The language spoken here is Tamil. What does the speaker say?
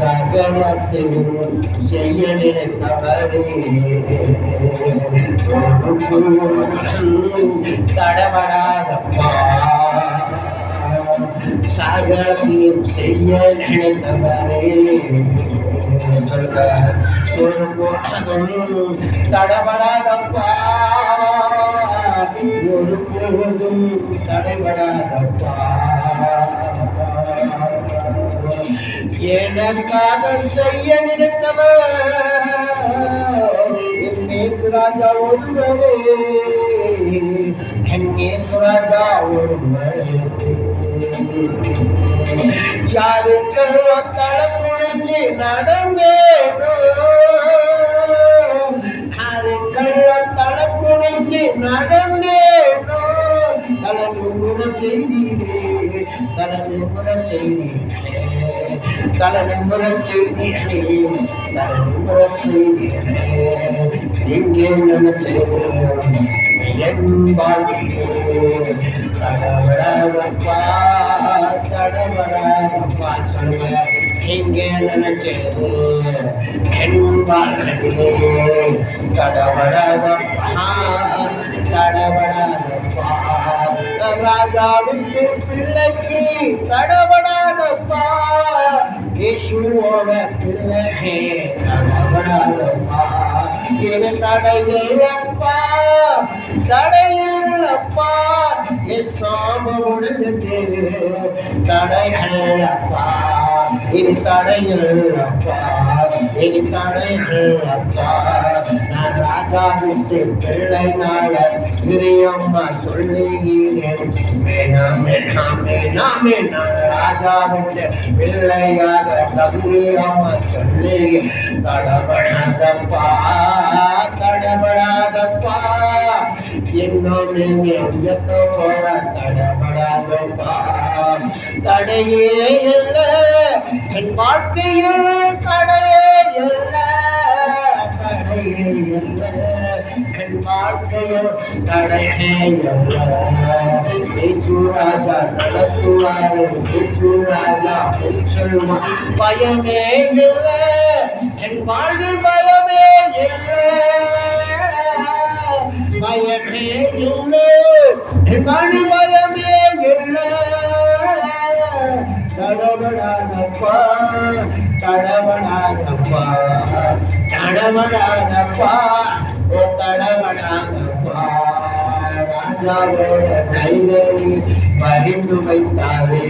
சகலத்தையும் செய்ய நினைத்தவரே தடவராதப்பா சகலத்தையும் செய்ய நினைத்தவரே சொல்ற ஒரு போதும் தடவராதப்பா ஒரு போதும் தடைபடாதப்பா எனக்காக செய்ய நினைத்தவர் ராஜா ஒருவரே ராஜா ஒருவரே யாருக்கெல்லாம் தலை குழந்தை நடந்தேனோ யாருக்கெல்லாம் தலை குழந்தை நடந்தேனோ தனது முறை செய்தீரே தனது முறை செய்தீரே தனது முறை செய்தீரே தனது முறை செய்தீரே எங்கே நினைச்சேன் என் வாழ்க்கையே தடவராதப்பா தடவராதப்பா சொல்லுங்க எங்கே நினைச்சேன் என் வாழ்க்கையே தடவராதப்பா தடவராதப்பா ராஜாவுக்கு பிள்ளைக்கு தடவராதப்பா இயேசுவோட பிள்ளைக்கு தடவராதப்பா இது தடையில்லப்பா தடையில்லப்பா சாம முடிஞ்சது தடையில்லப்பா இது தடையில்லப்பா இது தடையில்லப்பா நான் ராஜா விட்டு பிள்ளை நாள பிரியம்மா சொல்லுகிறேன் வேணாம் வேணாம் வேணாம் நான் ராஜா விட்டு பிள்ளையாக தகுதியம்மா சொல்லி தடபடாதப்பா தடபடாதப்பா இன்னும் நீங்க எங்கத்தோ போல தடபடாதப்பா தடையே இல்லை என் வாழ்க்கையில் தடையே இல்லை தடையே இல்லை என் வாழ்க்கையில் தடையே இல்லை இயேசு ராஜா நடத்துவாரு இயேசு ராஜா சொல்லுவார் பயமே இல்லை என் வாழ்வில் பயமே இல்லை பயமே இல்லை என் வாழ்வில் பயமே இல்லை தடபடாதப்பா தடபடாதப்பா தடபடாதப்பா ஓ தடபடாதப்பா ராஜாவோட கைகளை பறிந்து வைத்தாரே